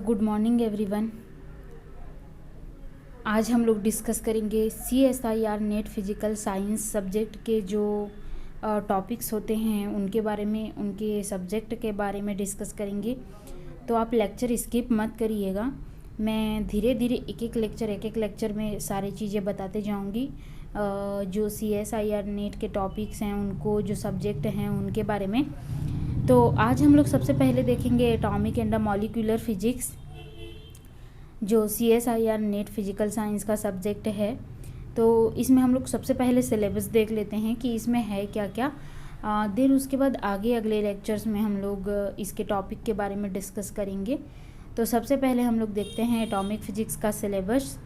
Good morning everyone. आज हम लोग डिस्कस करेंगे CSIR net physical science subject के जो टॉपिक्स होते हैं उनके बारे में, उनके सब्जेक्ट के बारे में डिस्कस करेंगे। तो आप लेक्चर स्किप मत करिएगा। मैं धीरे धीरे एक एक लेक्चर में सारी चीज़ें बताते जाऊंगी। जो CSIR नेट के टॉपिक्स हैं उनको, जो सब्जेक्ट हैं उनके बारे में। तो आज हम लोग सबसे पहले देखेंगे एटॉमिक एंड मॉलिक्यूलर फिजिक्स, जो CSIR नेट फिजिकल साइंस का सब्जेक्ट है। तो इसमें हम लोग सबसे पहले सिलेबस देख लेते हैं कि इसमें है क्या क्या। देन उसके बाद आगे अगले लेक्चर्स में हम लोग इसके टॉपिक के बारे में डिस्कस करेंगे। तो सबसे पहले हम लोग देखते हैं एटॉमिक फिजिक्स का syllabus.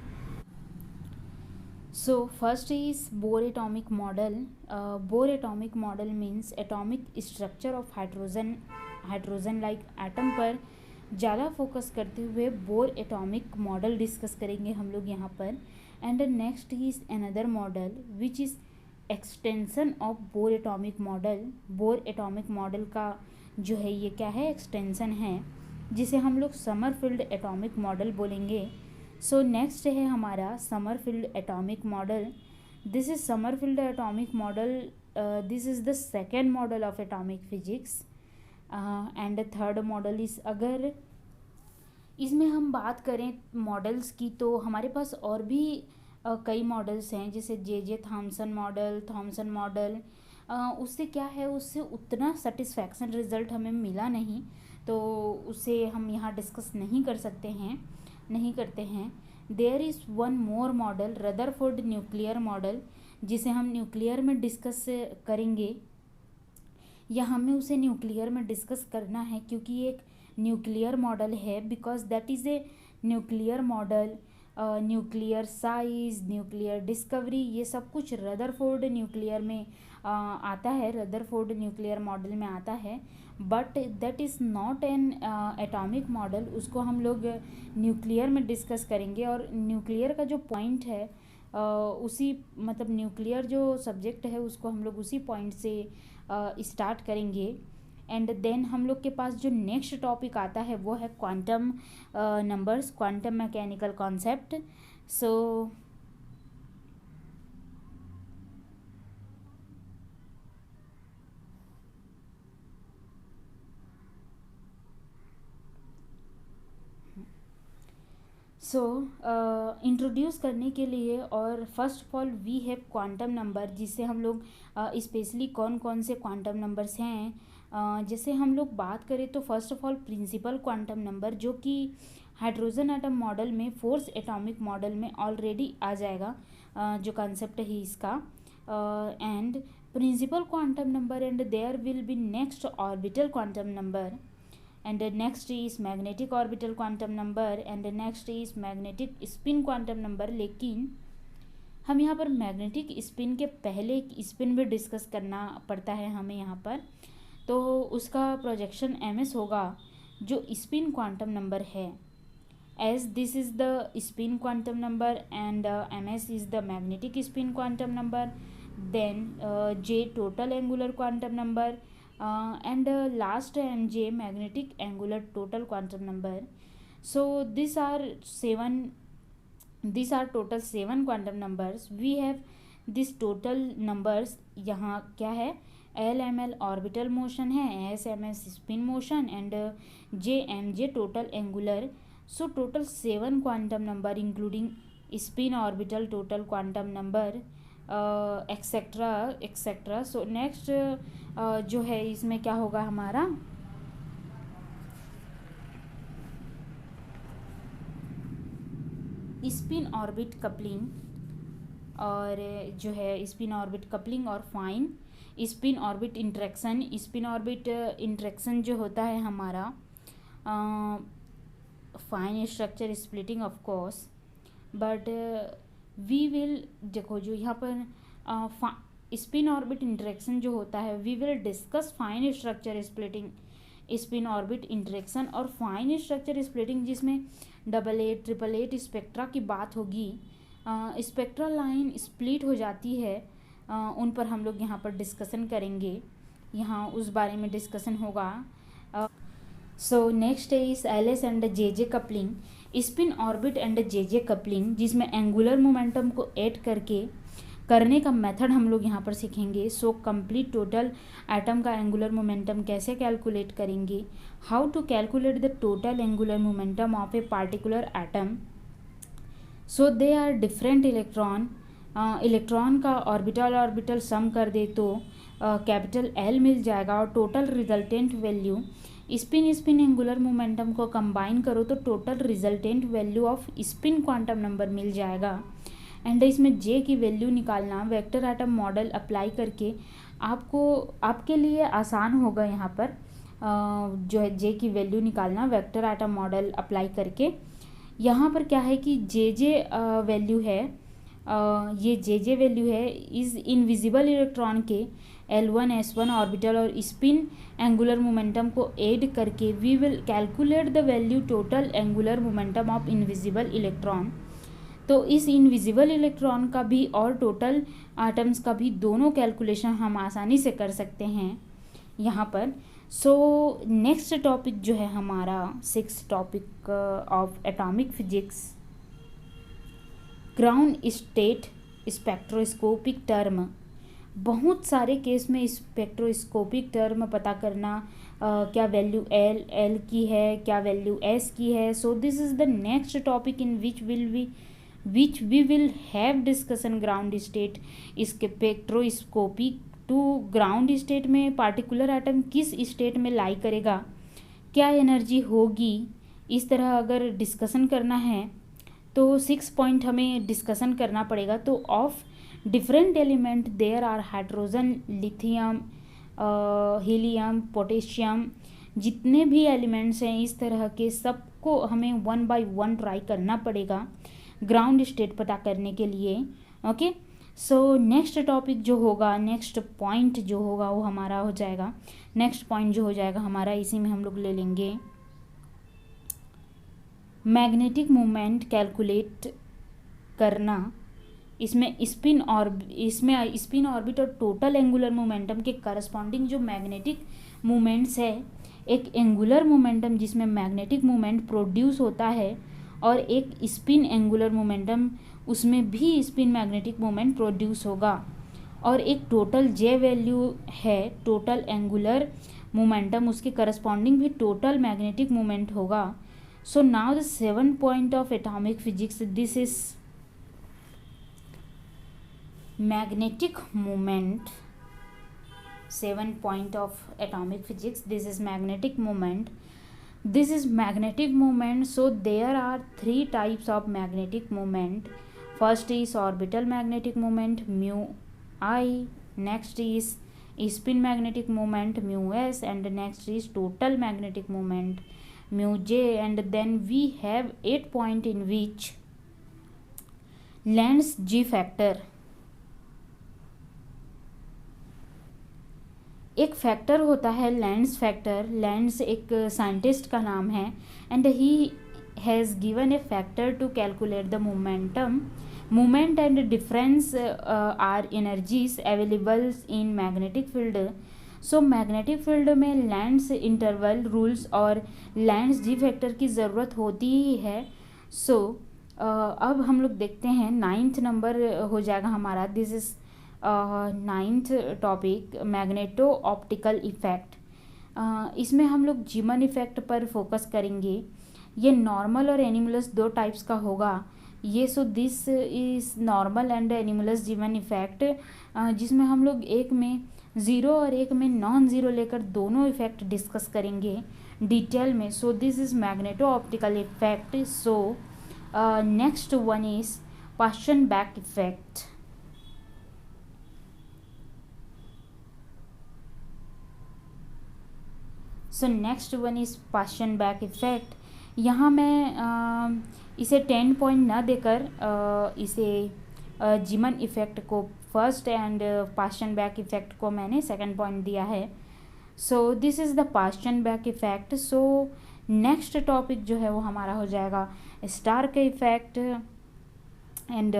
So first is Bohr atomic model. Bohr atomic model means atomic structure of hydrogen like atom पर ज़्यादा फोकस करते हुए बोर एटॉमिक मॉडल डिस्कस करेंगे हम लोग यहाँ पर। And next is another model which is extension of bore atomic model. Bore atomic model का जो है ये क्या है, एक्सटेंशन है, जिसे हम लोग समरफील्ड एटॉमिक मॉडल बोलेंगे। सो नेक्स्ट है हमारा Sommerfeld atomic model. This is Sommerfeld atomic model. This is the second model of atomic physics. And third model is, अगर इसमें हम बात करें मॉडल्स की तो हमारे पास और भी कई मॉडल्स हैं, जैसे जे थॉमसन मॉडल। उससे क्या है, उससे उतना सेटिस्फैक्शन रिजल्ट हमें मिला नहीं, तो उसे हम यहाँ डिस्कस नहीं करते हैं। There is one more model, Rutherford nuclear model, जिसे हम न्यूक्लियर में डिस्कस करेंगे, या हमें उसे न्यूक्लियर में डिस्कस करना है क्योंकि ये एक न्यूक्लियर मॉडल है। Because that is a nuclear model. Nuclear size, nuclear discovery, ये सब कुछ रदरफोर्ड न्यूक्लियर में आता है, रदरफोर्ड न्यूक्लियर मॉडल में आता है। But that is not an atomic model. उसको हम लोग न्यूक्लियर में डिस्कस करेंगे, और न्यूक्लियर का जो पॉइंट है उसी, मतलब न्यूक्लियर जो सब्जेक्ट है उसको हम लोग उसी पॉइंट से स्टार्ट करेंगे। एंड देन हम लोग के पास जो नेक्स्ट टॉपिक आता है वो है quantum numbers, quantum mechanical concept. So introduce करने के लिए, और first of all we have quantum number, जिससे हम लोग स्पेशली कौन कौन से क्वांटम नंबर्स हैं। जैसे हम लोग बात करें तो first of all principal quantum number, जो कि हाइड्रोजन एटम मॉडल में, फोर्स एटॉमिक मॉडल में ऑलरेडी आ जाएगा, जो कंसेप्ट है इसका। And principal quantum number, and there will be next orbital quantum number, and next is magnetic orbital quantum number, and next is magnetic spin quantum number। लेकिन हम यहाँ पर मैग्नेटिक स्पिन के पहले स्पिन भी डिस्कस करना पड़ता है हमें यहाँ पर, तो उसका प्रोजेक्शन ms होगा, जो स्पिन क्वांटम नंबर है। As this is the spin quantum number and ms is the magnetic spin quantum number, then j total angular quantum number, and last mj magnetic angular total quantum number। So these are total 7 quantum numbers we have। this total numbers यहाँ क्या है, LML orbital motion है, SMS spin motion, and JMJ total angular। so total 7 quantum number including spin orbital total quantum number etcetera etcetera. So next जो है इसमें क्या होगा हमारा, स्पिन ऑर्बिट कपलिंग, और जो है स्पिन ऑर्बिट कपलिंग और fine spin orbit interaction. Spin orbit interaction जो होता है हमारा, fine structure splitting of course, but we will, देखो जो यहाँ पर स्पिन ऑर्बिट इंटरेक्शन जो होता है, we will discuss fine structure splitting, spin orbit interaction और फाइन स्ट्रक्चर स्प्लिटिंग, जिसमें AA, स्पेक्ट्रा की बात होगी। स्पेक्ट्रल लाइन स्प्लिट हो जाती है, उन पर हम लोग यहाँ पर डिस्कशन करेंगे, यहाँ उस बारे में डिस्कशन होगा। So next is L S and J J coupling, spin orbit and J J coupling, जिसमें एंगुलर मोमेंटम को ऐड करने का मेथड हम लोग यहाँ पर सीखेंगे। सो कंप्लीट टोटल एटम का एंगुलर मोमेंटम कैसे कैलकुलेट करेंगे, how to calculate the total angular momentum of a particular atom. So they are different electron, electron का ऑर्बिटल सम कर दे तो कैपिटल एल मिल जाएगा और total resultant value, spin angular momentum को कंबाइन करो तो total resultant value of spin quantum number मिल जाएगा। एंड इसमें जे की वैल्यू निकालना वेक्टर एटम मॉडल अप्लाई करके आपके लिए आसान होगा। यहाँ पर जो है जे की वैल्यू निकालना वेक्टर एटम मॉडल अप्लाई करके। यहाँ पर क्या है कि जे वैल्यू है, ये जे वैल्यू है इज इनविजिबल इलेक्ट्रॉन के L1 S1 ऑर्बिटल और स्पिन एंगुलर मोमेंटम को ऐड करके we will calculate the value total angular momentum of invisible electron. तो इस इनविजिबल इलेक्ट्रॉन का भी और टोटल एटम्स का भी दोनों कैलकुलेशन हम आसानी से कर सकते हैं यहाँ पर। सो नेक्स्ट टॉपिक जो है हमारा 6 topic of atomic physics, ground state spectroscopic term. बहुत सारे केस में स्पेक्ट्रोस्कोपिक टर्म पता करना, क्या वैल्यू एल की है, क्या वैल्यू एस की है। So this is the next topic in which we will have discussion ground state spectroscopy to ground state में पार्टिकुलर एटम किस स्टेट में लाई करेगा, क्या एनर्जी होगी, इस तरह अगर डिस्कशन करना है तो 6 पॉइंट हमें डिस्कशन करना पड़ेगा। तो of different element there are hydrogen, lithium, helium, potassium, जितने भी एलिमेंट्स हैं इस तरह के सबको हमें 1 बाय 1 ट्राई करना पड़ेगा ग्राउंड स्टेट पता करने के लिए। ओके, सो नेक्स्ट टॉपिक जो होगा, नेक्स्ट पॉइंट जो होगा वो हमारा हो जाएगा, नेक्स्ट पॉइंट जो हो जाएगा हमारा, इसी में हम लोग ले लेंगे मैग्नेटिक मोमेंट कैलकुलेट करना। इसमें स्पिन ऑर्बिट और टोटल एंगुलर मोमेंटम के करस्पॉन्डिंग जो मैग्नेटिक मोमेंट्स है, एक एंगुलर मोमेंटम जिसमें मैग्नेटिक मोमेंट प्रोड्यूस होता है और एक स्पिन एंगुलर मोमेंटम, उसमें भी स्पिन मैग्नेटिक मोमेंट प्रोड्यूस होगा, और एक टोटल जे वैल्यू है टोटल एंगुलर मोमेंटम, उसके करस्पॉन्डिंग भी टोटल मैग्नेटिक मोमेंट होगा। So now the 7 point of atomic physics, this is magnetic moment, 7 point of atomic physics. This is magnetic moment. So there are 3 types of magnetic moment. First is orbital magnetic moment mu I, next is spin magnetic moment mu S, and next is total magnetic moment mu J. And then we have 8 point in which Lenz G factor, एक factor होता है Lenz factor. Lenz एक scientist का नाम है and he has given a factor to calculate the moment and difference are energies available in magnetic field. So magnetic field में Lenz interval rules और Lenz G factor की ज़रूरत होती ही है। सो अब हम लोग देखते हैं 9th नंबर हो जाएगा हमारा, this is 9th topic magneto optical effect. इसमें हम लोग जीमन इफ़ेक्ट पर फोकस करेंगे। ये नॉर्मल और एनिमुलस 2 टाइप्स का होगा ये। So this is normal and anomalous Zeeman effect, जिसमें हम लोग एक में 0 और एक में नॉन ज़ीरो लेकर दोनों इफ़ेक्ट डिस्कस करेंगे डिटेल में। सो this is magneto optical effect. So next one is Paschen back effect. So next one is Paschen back effect. यहाँ मैं इसे 10 पॉइंट ना देकर इसे जीमन इफ़ेक्ट को first and Paschen back effect को मैंने 2nd पॉइंट दिया है। So this is the Paschen back effect. So next topic जो है वो हमारा हो जाएगा स्टार्क इफ़ेक्ट एंड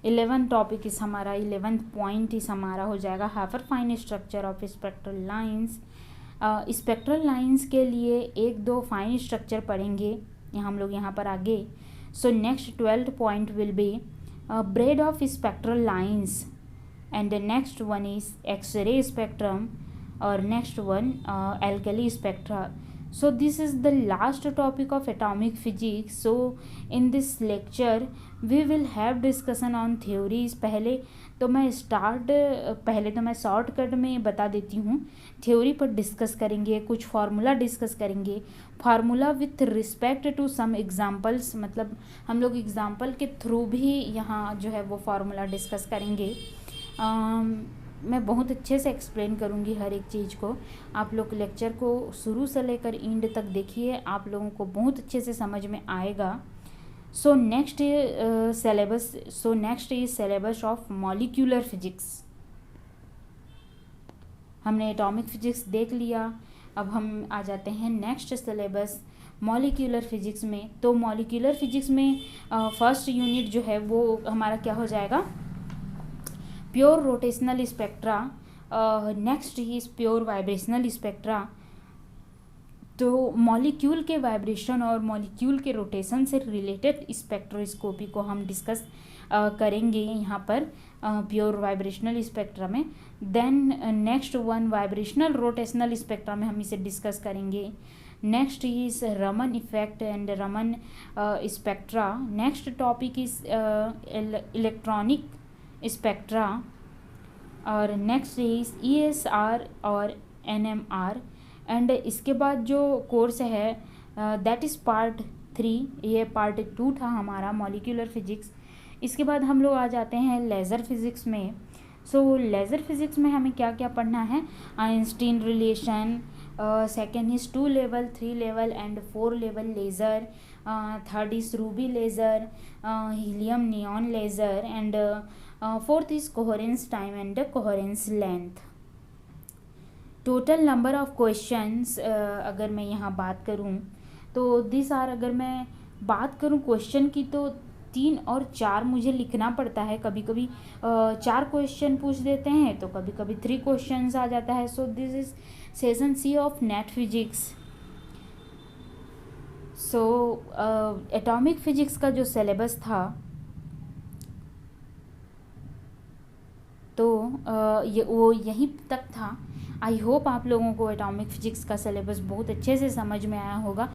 11 टॉपिक इस हमारा 11th पॉइंट इस हमारा हो जाएगा hyper fine structure of spectral lines. Spectral lines के लिए एक दो फाइन स्ट्रक्चर पढ़ेंगे हम लोग यहाँ पर आगे. So next 12th point will be bread of spectral lines, and the next one is X-ray spectrum, or next one alkali spectra. So this is the last topic of atomic physics. So in this lecture we will have discussion on theories. पहले तो मैं shortcut में बता देती हूँ. Theory पर discuss करेंगे, कुछ फार्मूला डिस्कस करेंगे, formula with respect to some examples, मतलब हम लोग एग्जांपल के थ्रू भी यहाँ जो है वो फार्मूला डिस्कस करेंगे. मैं बहुत अच्छे से एक्सप्लेन करूँगी हर एक चीज़ को. आप लोग लेक्चर को शुरू से लेकर एंड तक देखिए, आप लोगों को बहुत अच्छे से समझ में आएगा. सो next is syllabus of molecular physics. हमने एटॉमिक फिजिक्स देख लिया, अब हम आ जाते हैं नेक्स्ट सिलेबस मॉलिक्यूलर फिजिक्स में. तो मॉलिक्यूलर फिजिक्स में फर्स्ट यूनिट जो है वो हमारा क्या हो जाएगा, pure rotational spectra. Next is pure vibrational spectra. तो मॉलिक्यूल के वाइब्रेशन और मॉलिक्यूल के रोटेशन से रिलेटेड स्पेक्ट्रोस्कोपी को हम डिस्कस करेंगे यहाँ पर प्योर वाइब्रेशनल स्पेक्ट्रा में. Then next one vibrational rotational spectra में हम इसे डिस्कस करेंगे. Next is Raman effect and Raman spectra. Next topic is electronic spectra. और नेक्स्ट इज ESR और NMR. एंड इसके बाद जो कोर्स है दैट इज़ पार्ट 3, ये पार्ट 2 था हमारा मॉलिक्यूलर फिजिक्स. इसके बाद हम लोग आ जाते हैं लेज़र फिज़िक्स में. सो लेज़र फिज़िक्स में हमें क्या क्या पढ़ना है, Einstein relation, second is 2 level, 3 level and 4 level laser, third is Ruby laser, helium neon laser, and fourth is coherence time and coherence length. Total number of questions अगर मैं यहाँ बात करूँ तो दिस आर, अगर मैं बात करूँ क्वेश्चन की तो 3 और 4 मुझे लिखना पड़ता है. कभी कभी 4 क्वेश्चन पूछ देते हैं तो कभी कभी 3 क्वेश्चंस आ जाता है. So this is session C of net physics. So atomic physics का जो सिलेबस था तो वो यहीं तक था. आई होप आप लोगों को एटॉमिक फिजिक्स का सिलेबस बहुत अच्छे से समझ में आया होगा.